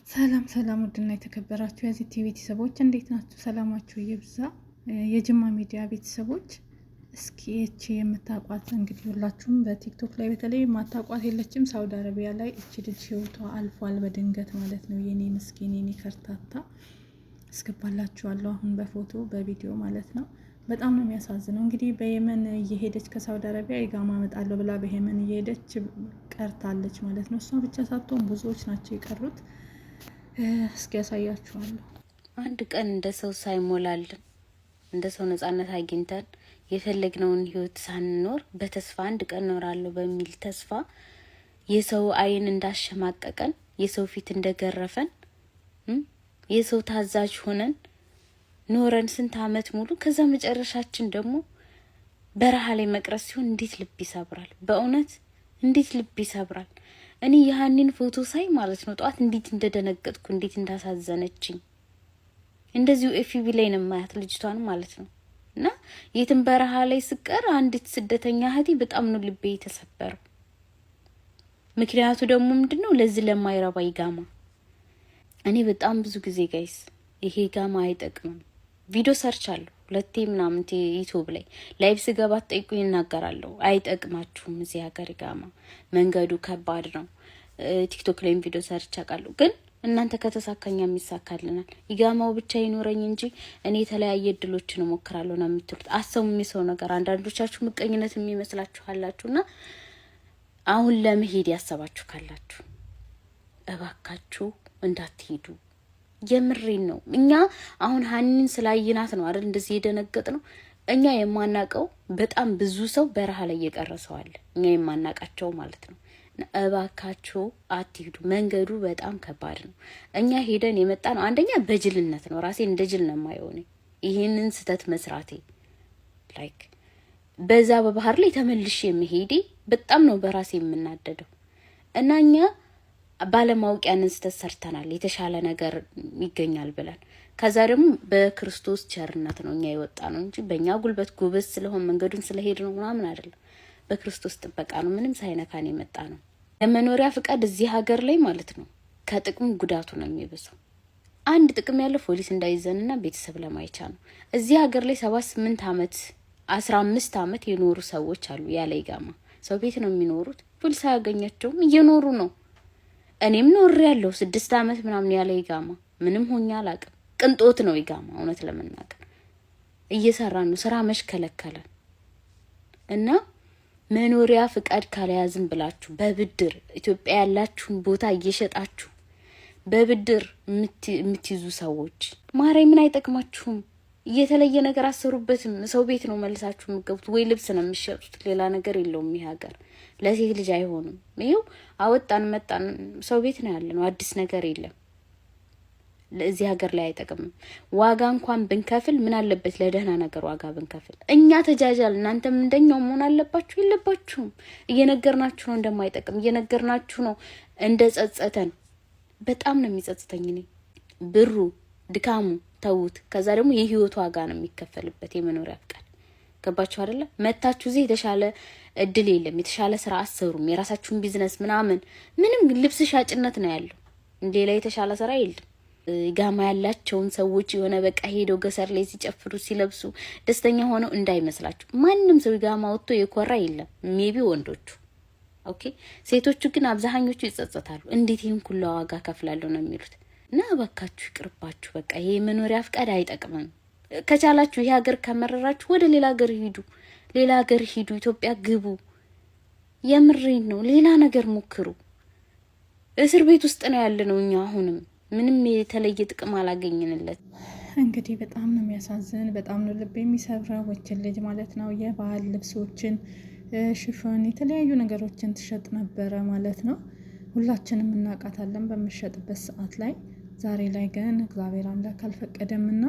ሰላም ሰላም፣ ውድና የተከበራችሁ የዚህ ቲቪ ቤተሰቦች እንዴት ናችሁ? ሰላማችሁ ይብዛ። የጅማ ሚዲያ ቤተሰቦች እስኪ እቺ የምታቋት እንግዲህ ሁላችሁም በቲክቶክ ላይ በተለይ ማታቋት የለችም። ሳውዲ አረቢያ ላይ እቺ ልጅ ህይወቷ አልፏል በድንገት ማለት ነው። የኔ ምስኪን የኔ ከርታታ አስገባላችኋለሁ አሁን በፎቶ በቪዲዮ ማለት ነው። በጣም ነው የሚያሳዝነው። እንግዲህ በየመን እየሄደች ከሳውዲ አረቢያ ኢቃማ እመጣለሁ ብላ በየመን እየሄደች ቀርታለች ማለት ነው። እሷ ብቻ ሳትሆን ብዙዎች ናቸው የቀሩት። እስኪ ያሳያችኋለሁ። አንድ ቀን እንደ ሰው ሳይሞላልን እንደ ሰው ነጻነት አግኝተን የፈለግነውን ህይወት ሳንኖር በተስፋ አንድ ቀን እኖራለሁ በሚል ተስፋ የሰው አይን እንዳሸማቀቀን የሰው ፊት እንደገረፈን የሰው ታዛዥ ሆነን ኖረን ስንት አመት ሙሉ ከዛ መጨረሻችን ደግሞ በረሃ ላይ መቅረስ ሲሆን እንዴት ልብ ይሰብራል። በእውነት እንዴት ልብ ይሰብራል። እኔ ያንን ፎቶ ሳይ ማለት ነው ጧት እንዴት እንደደነገጥኩ እንዴት እንዳሳዘነችኝ እንደዚሁ ኤፍቢ ላይ ነው ማያት ልጅቷን ማለት ነው። እና የትም በረሃ ላይ ስቀር አንዲት ስደተኛ እህቴ በጣም ነው ልቤ የተሰበረው። ምክንያቱ ደግሞ ምንድነው ለዚህ ለማይረባ ኢቃማ እኔ በጣም ብዙ ጊዜ ጋይስ ይሄ ኢቃማ አይጠቅምም ቪዲዮ ሰርች አለሁ ሁለቴ ምናምን ዩቲዩብ ላይ ላይቭ ስገባ ጠይቁኝ እናገራለሁ። አይጠቅማችሁም እዚህ ሀገር ኢቃማ መንገዱ ከባድ ነው። ቲክቶክ ላይ ቪዲዮ ሰርች አቃለሁ ግን እናንተ ከተሳካኛ የሚሳካልናል። ኢቃማው ብቻ ይኖረኝ እንጂ እኔ የተለያየ እድሎችን እሞክራለሁ ነው የምትሉት። አሰሙ የሚሰው ነገር አንዳንዶቻችሁ ምቀኝነት የሚመስላችኋላችሁና አሁን ለመሄድ ያሰባችሁ ካላችሁ እባካችሁ እንዳትሄዱ። የምሬን ነው። እኛ አሁን ሀኒን ስላየናት ነው አይደል እንደዚህ የደነገጥ ነው። እኛ የማናቀው በጣም ብዙ ሰው በረሃ ላይ እየቀረሰዋል እኛ የማናቃቸው ማለት ነው። እባካችሁ አትሄዱ። መንገዱ በጣም ከባድ ነው። እኛ ሄደን የመጣ ነው አንደኛ በጅልነት ነው። ራሴ እንደ ጅል ነው የማየው ነው ይሄንን ስተት መስራቴ። ላይክ በዛ በባህር ላይ ተመልሼ መሄዴ በጣም ነው በራሴ የምናደደው። እና እኛ ባለማወቅ ያንን ስተት ሰርተናል የተሻለ ነገር ይገኛል ብለን። ከዛ ደግሞ በክርስቶስ ቸርነት ነው እኛ የወጣ ነው እንጂ በእኛ ጉልበት ጎበዝ ስለሆነ መንገዱን ስለሄድ ነው ምናምን አይደለም። በክርስቶስ ጥበቃ ነው ምንም ሳይነካን የመጣ ነው። ለመኖሪያ ፍቃድ እዚህ ሀገር ላይ ማለት ነው ከጥቅሙ ጉዳቱ ነው የሚበዛው። አንድ ጥቅም ያለው ፖሊስ እንዳይዘንና ቤተሰብ ለማይቻ ነው። እዚህ ሀገር ላይ 7-8 አመት 15 አመት የኖሩ ሰዎች አሉ ያለ ኢቃማ ሰው ቤት ነው የሚኖሩት። ፖሊስ አያገኛቸውም እየኖሩ ነው። እኔም ኖር ያለው 6 አመት ምናምን ያለ ኢቃማ ምንም ሆኛ አላቅም። ቅንጦት ነው ኢቃማ እውነት ለመናገር እየሰራን ነው። ስራ መሽከለከለ እና መኖሪያ ፍቃድ ካልያዝን ብላችሁ በብድር ኢትዮጵያ ያላችሁን ቦታ እየሸጣችሁ በብድር የምትይዙ ሰዎች ማርያም ምን አይጠቅማችሁም። እየተለየ ነገር አሰሩበትም። ሰው ቤት ነው መልሳችሁ የምትገቡት ወይ ልብስ ነው የምትሸጡት። ሌላ ነገር የለውም። ይሄ ሀገር ለሴት ልጅ አይሆንም። ይሄው አወጣን መጣን ሰው ቤት ነው ያለነው። አዲስ ነገር የለም። ለዚህ ሀገር ላይ አይጠቅምም። ዋጋ እንኳን ብንከፍል ምን አለበት ለደህና ነገር ዋጋ ብንከፍል። እኛ ተጃጃል እናንተም እንደኛው መሆን አለባችሁ የለባችሁም። እየነገርናችሁ ነው እንደማይጠቅም እየነገርናችሁ ነው እንደጸጸተን። በጣም ነው የሚጸጽተኝ እኔ ብሩ ድካሙ ተውት። ከዛ ደግሞ የህይወት ዋጋ ነው የሚከፈልበት የመኖሪያ ፍቃድ። ገባችሁ አይደለ? መታችሁ እዚህ የተሻለ እድል የለም። የተሻለ ስራ አሰሩም የራሳችሁን ቢዝነስ ምናምን ምንም ልብስ ሻጭነት ነው ያለው። ሌላ የተሻለ ስራ የለም። ኢቃማ ያላቸውን ሰዎች የሆነ በቃ ሄደው ገሰር ላይ ሲጨፍሩ ሲለብሱ ደስተኛ ሆነው እንዳይመስላችሁ። ማንም ሰው ኢቃማ ወጥቶ የኮራ የለም። ሜቢ ወንዶቹ ኦኬ። ሴቶቹ ግን አብዛኞቹ ይጸጸታሉ። እንዴት ይሄን ሁሉ ዋጋ ከፍላለሁ ነው የሚሉት። እና እባካችሁ ይቅርባችሁ። በቃ ይሄ መኖሪያ ፍቃድ አይጠቅምም። ከቻላችሁ ይሄ ሀገር ከመረራችሁ ወደ ሌላ ሀገር ሂዱ። ሌላ ሀገር ሂዱ። ኢትዮጵያ ግቡ። የምሬን ነው። ሌላ ነገር ሞክሩ። እስር ቤት ውስጥ ነው ያለነው እኛ አሁንም ምንም የተለየ ጥቅም አላገኘንለት። እንግዲህ በጣም ነው የሚያሳዝን። በጣም ነው ልብ የሚሰብረው። ወችን ልጅ ማለት ነው የባህል ልብሶችን ሽፎን የተለያዩ ነገሮችን ትሸጥ ነበረ ማለት ነው። ሁላችንም እናውቃታለን በምትሸጥበት ሰዓት ላይ። ዛሬ ላይ ግን እግዚአብሔር አምላክ አልፈቀደምና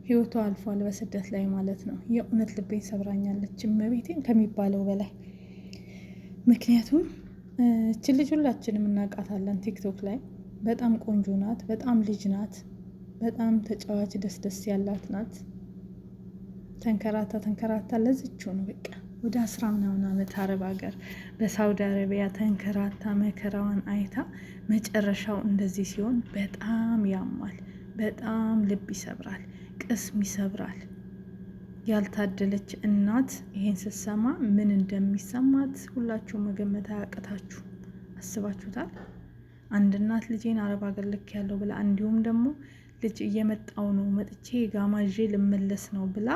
ህይወቷ አልፏል በስደት ላይ ማለት ነው። የእውነት ልቤን ሰብራኛለች እመቤቴን ከሚባለው በላይ። ምክንያቱም እቺ ልጅ ሁላችንም እናውቃታለን። ቲክቶክ ላይ በጣም ቆንጆ ናት። በጣም ልጅ ናት። በጣም ተጫዋች ደስ ያላት ናት። ተንከራታ ለዚችው ነው በቃ ወደ 10 ምናምን ዓመት አረብ ሀገር በሳውዲ አረቢያ ተንከራታ መከራዋን አይታ መጨረሻው እንደዚህ ሲሆን በጣም ያማል፣ በጣም ልብ ይሰብራል፣ ቅስም ይሰብራል። ያልታደለች እናት ይሄን ስትሰማ ምን እንደሚሰማት ሁላችሁ መገመት አያቅታችሁ። አስባችሁታል? አንድ እናት ልጄን አረብ ሀገር ልክ ያለው ብላ እንዲሁም ደግሞ ልጅ እየመጣው ነው መጥቼ ጋማ ይዤ ልመለስ ነው ብላ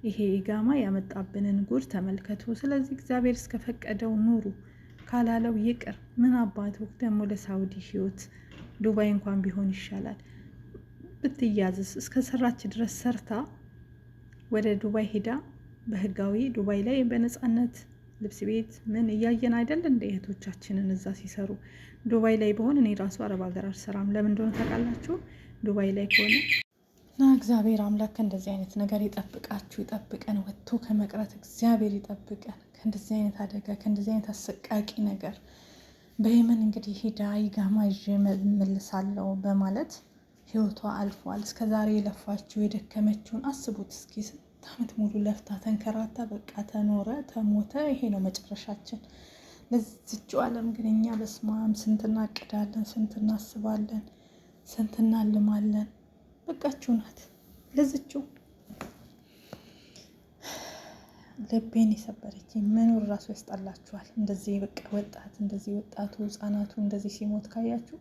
ይሄ ጋማ ያመጣብንን ጉድ ተመልከቱ። ስለዚህ እግዚአብሔር እስከፈቀደው ኑሩ፣ ካላለው ይቅር። ምን አባቱ ደግሞ ለሳውዲ ህይወት ዱባይ እንኳን ቢሆን ይሻላል። ብትያዝስ እስከ ሰራች ድረስ ሰርታ ወደ ዱባይ ሄዳ በህጋዊ ዱባይ ላይ በነፃነት ልብስ ቤት ምን እያየን አይደል እንደ እህቶቻችንን እዛ ሲሰሩ። ዱባይ ላይ በሆን እኔ ራሱ አረብ ሀገር አልሰራም። ለምን እንደሆነ ታውቃላችሁ? ዱባይ ላይ ከሆነ እና እግዚአብሔር አምላክ ከእንደዚህ አይነት ነገር ይጠብቃችሁ፣ ይጠብቀን። ወጥቶ ከመቅረት እግዚአብሔር ይጠብቀን ከእንደዚህ አይነት አደጋ፣ ከእንደዚህ አይነት አሰቃቂ ነገር። በየመን እንግዲህ ሂዳ ይጋማ ይዤ መልሳለሁ በማለት ህይወቷ አልፏል። እስከዛሬ የለፋችሁ የደከመችውን አስቡት እስኪ። ስንት ዓመት ሙሉ ለፍታ ተንከራታ በቃ ተኖረ ተሞተ። ይሄ ነው መጨረሻችን። ለዚቹ ዓለም ግን እኛ በስማም ስንት እናቅዳለን፣ ስንት እናስባለን፣ ስንት እናልማለን። በቃችሁ ናት ለዚቹ። ልቤን የሰበረች መኖር ራሱ ያስጠላችኋል። እንደዚህ በቃ ወጣት እንደዚህ ወጣቱ ህጻናቱ እንደዚህ ሲሞት ካያችሁ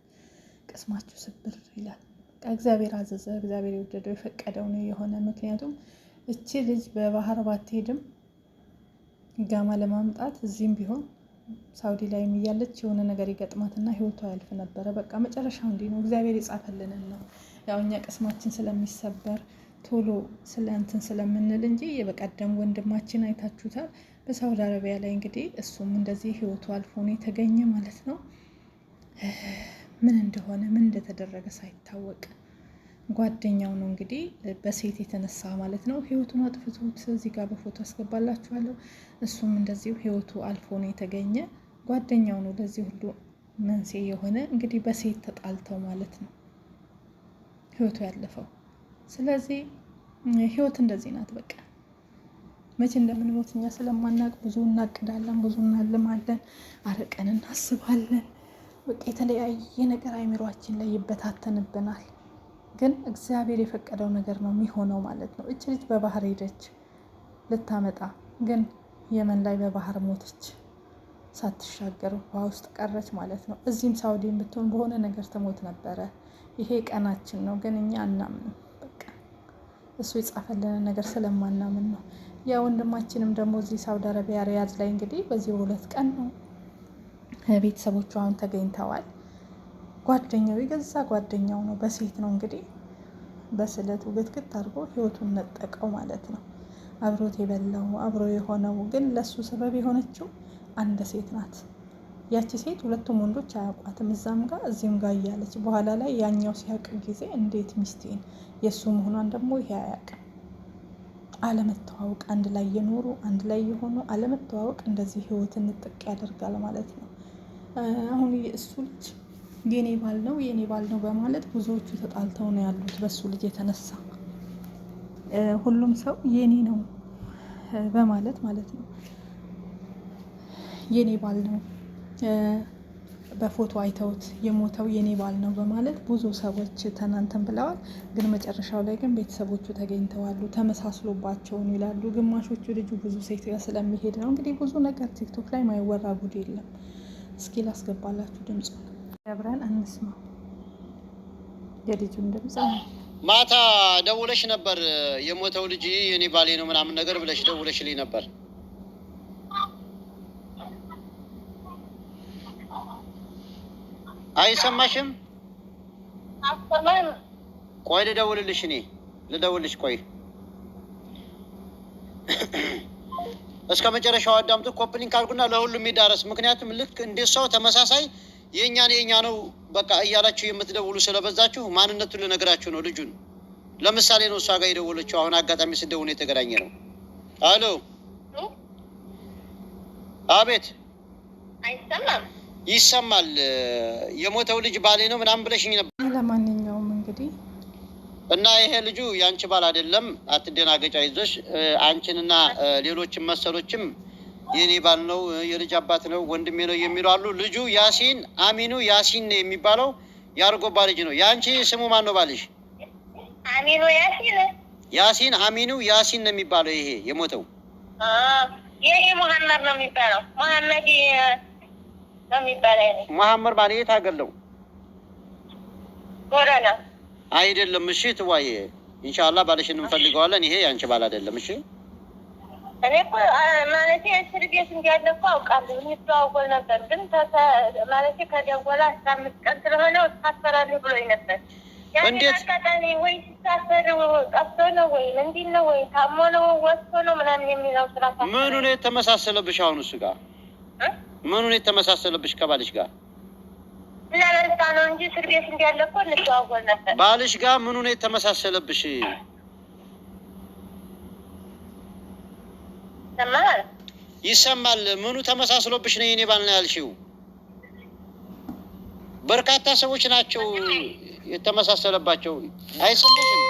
ቅስማችሁ ስብር ይላል። እግዚአብሔር አዘዘ፣ እግዚአብሔር የወደደው የፈቀደው ነው የሆነ። ምክንያቱም እቺ ልጅ በባህር ባትሄድም ጋማ ለማምጣት እዚህም ቢሆን ሳውዲ ላይ እያለች የሆነ ነገር ይገጥማትና ህይወቷ ያልፍ ነበረ። በቃ መጨረሻው እንዲህ ነው። እግዚአብሔር የጻፈልንን ነው። ያው እኛ ቅስማችን ስለሚሰበር ቶሎ ስለ እንትን ስለምንል እንጂ የበቀደም ወንድማችን አይታችሁታል። በሳውዲ አረቢያ ላይ እንግዲህ እሱም እንደዚህ ህይወቱ አልፎ ነው የተገኘ ማለት ነው። ምን እንደሆነ ምን እንደተደረገ ሳይታወቅ ጓደኛው ነው እንግዲህ በሴት የተነሳ ማለት ነው ህይወቱን አጥፍቶት እዚህ ጋር በፎቶ አስገባላችኋለሁ። እሱም እንደዚሁ ህይወቱ አልፎ ነው የተገኘ። ጓደኛው ነው ለዚህ ሁሉ መንስኤ የሆነ እንግዲህ በሴት ተጣልተው ማለት ነው ህይወቱ ያለፈው። ስለዚህ ህይወት እንደዚህ ናት። በቃ መቼ እንደምንሞት እኛ ስለማናቅ ብዙ እናቅዳለን፣ ብዙ እናልማለን፣ አርቀን እናስባለን። በቃ የተለያየ ነገር አይምሯችን ላይ ይበታተንብናል። ግን እግዚአብሔር የፈቀደው ነገር ነው የሚሆነው ማለት ነው። እች ልጅ በባህር ሄደች ልታመጣ፣ ግን የመን ላይ በባህር ሞተች፣ ሳትሻገር ውሃ ውስጥ ቀረች ማለት ነው። እዚህም ሳውዲን ብትሆን በሆነ ነገር ትሞት ነበረ። ይሄ ቀናችን ነው፣ ግን እኛ አናምንም። በቃ እሱ የጻፈልንን ነገር ስለማናምን ነው። ያ ወንድማችንም ደግሞ እዚህ ሳውዲ አረቢያ ሪያድ ላይ እንግዲህ በዚህ 2 ቀን ነው ቤተሰቦቹ አሁን ተገኝተዋል። ጓደኛው የገዛ ጓደኛው ነው በሴት ነው እንግዲህ በስለቱ ግትግት አድርጎ ህይወቱን ነጠቀው ማለት ነው። አብሮት የበላው አብሮ የሆነው ግን ለሱ ሰበብ የሆነችው አንድ ሴት ናት። ያቺ ሴት ሁለቱም ወንዶች አያውቋትም፣ እዛም ጋር እዚህም ጋር እያለች በኋላ ላይ ያኛው ሲያውቅ ጊዜ እንዴት ሚስቴን የእሱ መሆኗን ደግሞ ይሄ አያውቅም። አለመተዋወቅ፣ አንድ ላይ የኖሩ አንድ ላይ የሆኑ አለመተዋወቅ እንደዚህ ህይወትን ንጥቅ ያደርጋል ማለት ነው። አሁን እሱ ልጅ የኔ ባል ነው የኔ ባል ነው በማለት ብዙዎቹ ተጣልተው ነው ያሉት በሱ ልጅ የተነሳ። ሁሉም ሰው የኔ ነው በማለት ማለት ነው የኔ ባል ነው በፎቶ አይተውት የሞተው የኔ ባል ነው በማለት ብዙ ሰዎች ተናንተን ብለዋል። ግን መጨረሻው ላይ ግን ቤተሰቦቹ ተገኝተዋሉ፣ ተመሳስሎባቸውን ይላሉ። ግማሾቹ ልጁ ብዙ ሴት ጋር ስለሚሄድ ነው። እንግዲህ ብዙ ነገር ቲክቶክ ላይ ማይወራ ጉድ የለም። እስኪ ላስገባላችሁ ድምፅ አብረን እንስማ። የልጁን ድምፅ ማታ ደውለሽ ነበር የሞተው ልጅ የኔ ባሌ ነው ምናምን ነገር ብለሽ ደውለሽልኝ ነበር። አይሰማሽም? ቆይ ልደውልልሽ፣ እኔ ልደውልልሽ። ቆይ እስከ መጨረሻው አዳምጡ። ኮፕሊንግ አድርጉና ለሁሉም ይዳረስ። ምክንያቱም ልክ እንደ ሰው ተመሳሳይ የኛ ነው በቃ እያላችሁ የምትደውሉ ስለበዛችሁ ማንነቱን ልነግራችሁ ነው። ልጁን ለምሳሌ ነው እሷ ጋር የደወለችው። አሁን አጋጣሚ ስደውል የተገናኘ ነው። አሎ፣ አቤት። አይሰማም? ይሰማል። የሞተው ልጅ ባሌ ነው ምናምን ብለሽኝ ነበር። ለማንኛውም እንግዲህ እና ይሄ ልጁ ያንቺ ባል አይደለም፣ አትደናገጫ። ይዞሽ አንቺንና ሌሎችም መሰሎችም የኔ ባል ነው፣ የልጅ አባት ነው፣ ወንድሜ ነው የሚሉ አሉ። ልጁ ያሲን አሚኑ ያሲን ነው የሚባለው፣ የአርጎባ ልጅ ነው። የአንቺ ስሙ ማን ነው ባልሽ? አሚኑ ያሲን። ያሲን አሚኑ ያሲን ነው የሚባለው። ይሄ የሞተው ይሄ መሐመድ ነው የሚባለው። መሐመድ ነው የሚባለው። መሐመድ ማለት የት ሀገር ነው? ጎረና አይደለም። እሺ ትዋዬ ኢንሻአላህ ባልሽን እንፈልገዋለን። ይሄ ያንቺ ባል አይደለም። እሺ እኔ እኮ ማለቴ እስር ቤት እንዳለ እኮ አውቃለሁ። እንተዋወል ነበር ግን ማለቴ ከደወለ 15 ቀን ስለሆነ ታሰራለህ ብሎኝ ነበር። እንዴት አጋጣሚ ወይ ሲታሰር ቀፍቶ ነው ወይ እንዲህ ነው ወይ ታሞ ነው ወስቶ ነው ምናምን የሚለው ስራ ምኑ ነው የተመሳሰለብሽ? አሁን እሱ ጋር ምኑ ነው የተመሳሰለብሽ ከባልሽ ጋር? እና ለዛ ነው እንጂ እስር ቤት እንዳለ እኮ እንተዋወል ነበር። ባልሽ ጋር ምኑ ነው የተመሳሰለብሽ? ይሰማል። ምኑ ተመሳስሎብሽ ነው የኔ ባል ነው ያልሽው? በርካታ ሰዎች ናቸው የተመሳሰለባቸው። አይሰማሽም?